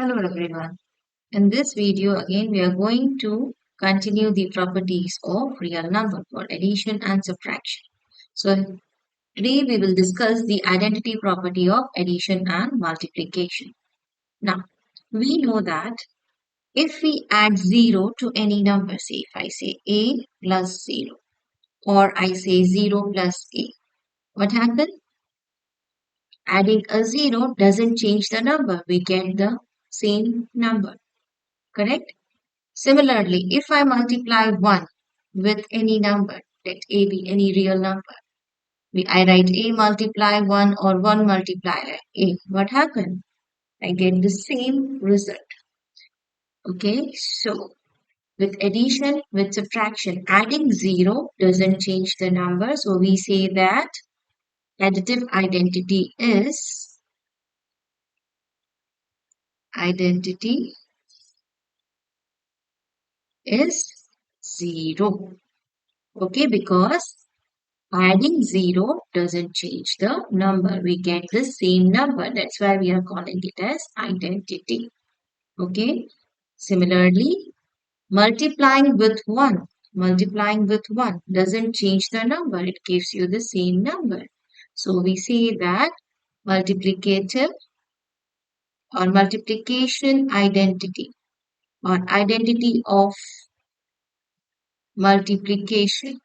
Hello everyone. In this video again we are going to continue the properties of real number for addition and subtraction. So today we will discuss the identity property of addition and multiplication. Now we know that if we add 0 to any number, say if I say a plus 0 or I say 0 plus a, what happens? Adding a 0 doesn't change the number. We get the same number, correct? Similarly, if I multiply 1 with any number, let a be any real number, I write a multiply 1 or 1 multiply a. What happened? I get the same result. Okay, so with addition, with subtraction, adding 0 doesn't change the number. So we say that additive identity is 0. Okay, because adding 0 doesn't change the number. We get the same number. That's why we are calling it as identity. Okay. Similarly, multiplying with 1 doesn't change the number. It gives you the same number. So we say that multiplicative or multiplication identity or identity of multiplication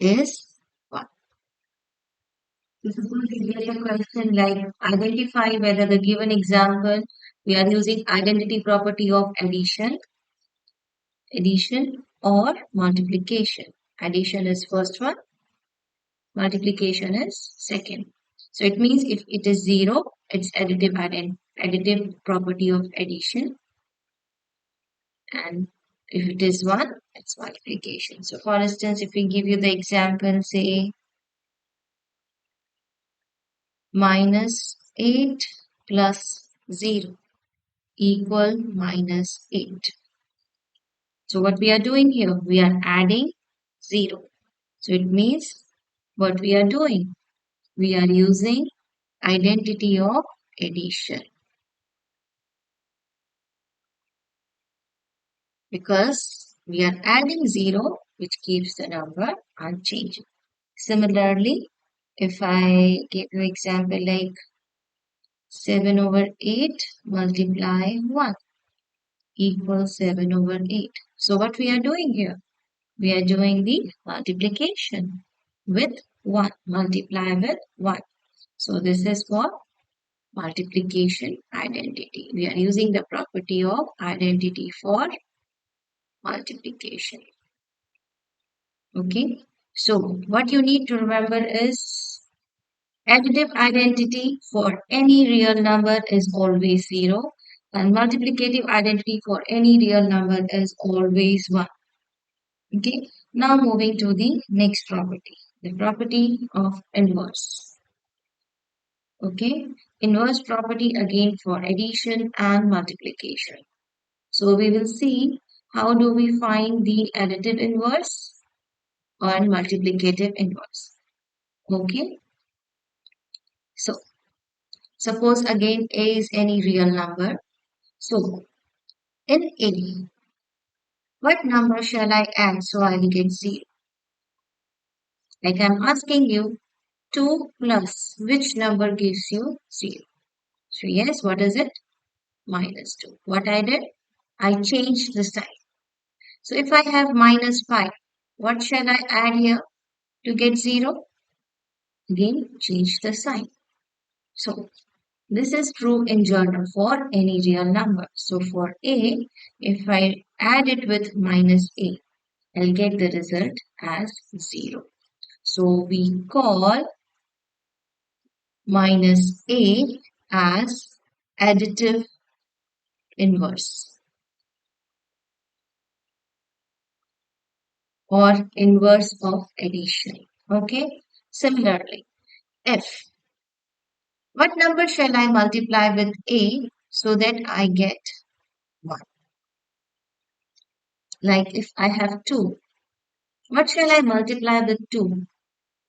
is 1. So suppose we get a question like identify whether the given example we are using identity property of addition or multiplication. Addition is first one, multiplication is second. So it means if it is 0, it's additive property of addition, and if it is 1, it's multiplication. So for instance, if we give you the example, say minus 8 plus 0 equal minus 8. So what we are doing here, we are adding 0. So it means what we are doing, we are using identity of addition because we are adding 0 which keeps the number unchanged. Similarly, if I give you example like 7 over 8 multiply 1 equals 7 over 8. So what we are doing here? We are doing the multiplication with 1. Multiply with 1. So this is for multiplication identity. We are using the property of identity for multiplication. Okay. So what you need to remember is additive identity for any real number is always 0 and multiplicative identity for any real number is always 1. Okay. Now moving to the next property, the property of inverse. Okay. Inverse property again for addition and multiplication. So we will see how do we find the additive inverse or multiplicative inverse. Okay. So suppose again a is any real number. So in a, what number shall I add so I will get 0? Like I'm asking you 2 plus which number gives you 0? So yes, what is it? Minus 2. What I did? I changed the sign. So if I have minus 5, what shall I add here to get 0? Again, change the sign. So this is true in general for any real number. So for a, if I add it with minus a, I'll get the result as 0. So we call minus a as additive inverse or inverse of addition. Okay. Similarly, if what number shall I multiply with a so that I get 1? Like if I have 2, what shall I multiply with 2?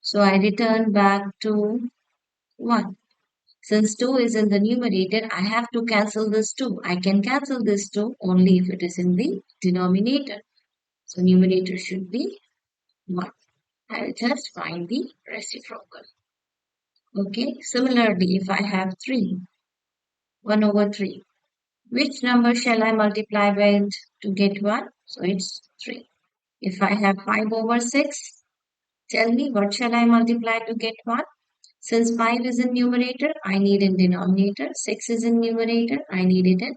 So I return back to 1. Since 2 is in the numerator, I have to cancel this 2. I can cancel this 2 only if it is in the denominator. So numerator should be 1. I'll just find the reciprocal. Okay, similarly, if I have 3, 1 over 3, which number shall I multiply with to get 1? So it's 3. If I have 5 over 6, tell me what shall I multiply to get 1? Since 5 is in numerator, I need in denominator. 6 is in numerator, I need it in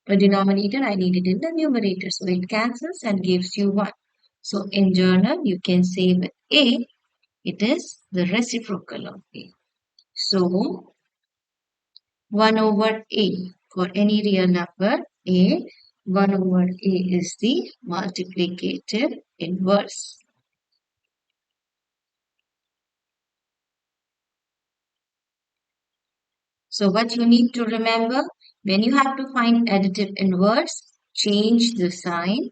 the denominator, I need it in the numerator. So it cancels and gives you 1. So in journal, you can say with A, it is the reciprocal of A. So 1 over A for any real number A, 1 over A is the multiplicative inverse. So what you need to remember, when you have to find additive inverse, change the sign.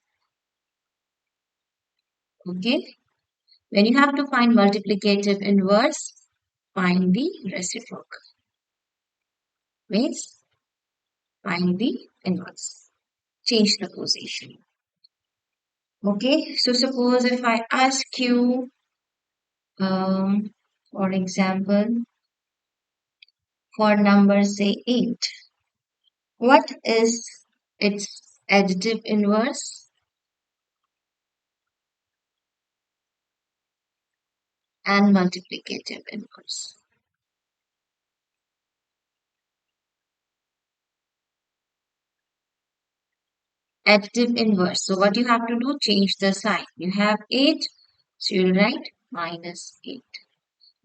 Okay. When you have to find multiplicative inverse, find the reciprocal. Means find the inverse. Change the position. Okay. So suppose if I ask you, for example, for number say 8, what is its additive inverse and multiplicative inverse? Additive inverse. So what you have to do, change the sign. You have 8, so you write minus 8.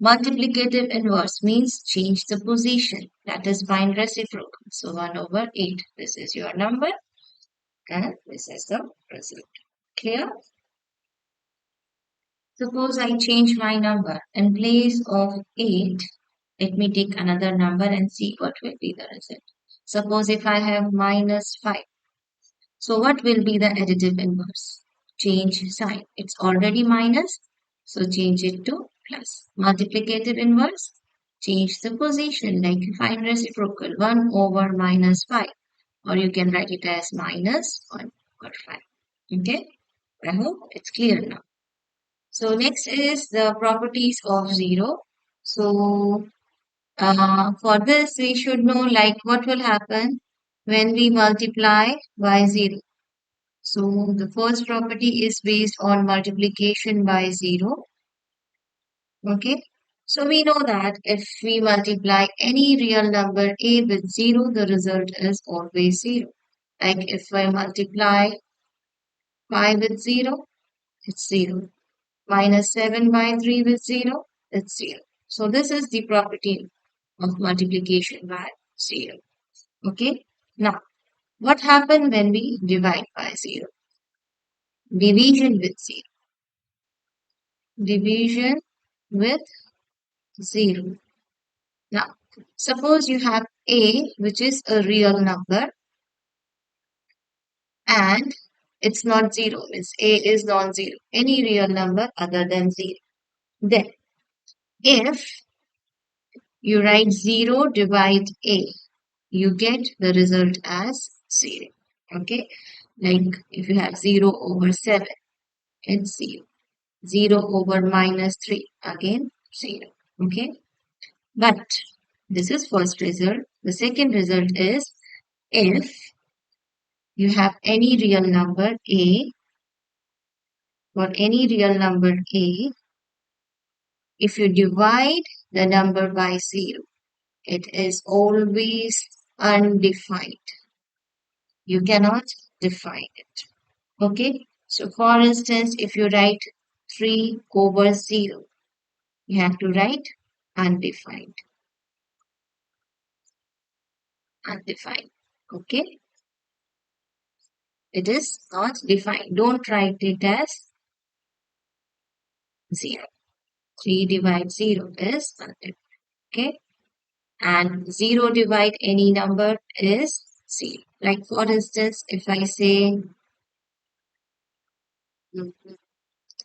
Multiplicative inverse means change the position. That is find reciprocal. So 1 over 8. This is your number and this is the result. Clear? Suppose I change my number. In place of 8, let me take another number and see what will be the result. Suppose if I have minus 5. So what will be the additive inverse? Change sign. It's already minus, so change it to plus. Multiplicative inverse, change the position, like find reciprocal 1 over minus 5. Or you can write it as minus 1 over 5. Okay? I hope it's clear now. So next is the properties of 0. So for this, we should know like what will happen when we multiply by 0. So the first property is based on multiplication by 0. Okay. So we know that if we multiply any real number a with 0, the result is always 0. Like if I multiply 5 with 0, it's 0. Minus 7 by 3 with 0, it's 0. So this is the property of multiplication by 0. Okay. Now, what happens when we divide by 0? Division with 0. Division with 0. Now, suppose you have a, which is a real number, and it's not 0, means a is non-zero, any real number other than 0. Then, if you write 0 divide a, you get the result as 0. Okay, like if you have 0 over 7, it's 0. 0 over minus 3, again 0. Okay, but this is first result. The second result is if you have any real number a, for any real number a, if you divide the number by 0, it is always undefined. You cannot define it. Okay, so for instance, if you write 3 over 0, you have to write undefined. Undefined. Okay, it is not defined. Don't write it as 0. 3 divide 0 is undefined. Okay, and 0 divide any number is 0. Like for instance, if I say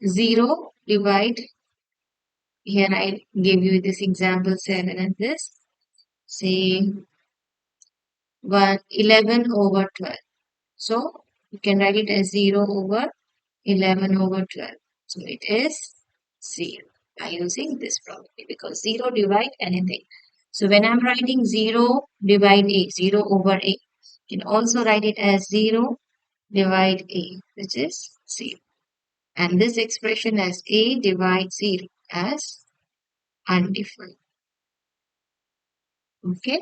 0 divide, here I give you this example 7 and this. say 11 over 12. So you can write it as 0 over 11 over 12. So it is 0 by using this property because 0 divide anything. So when I'm writing 0 divide a, 0 over a, you can also write it as 0 divide a, which is 0. And this expression as a divide 0 as undefined. Okay.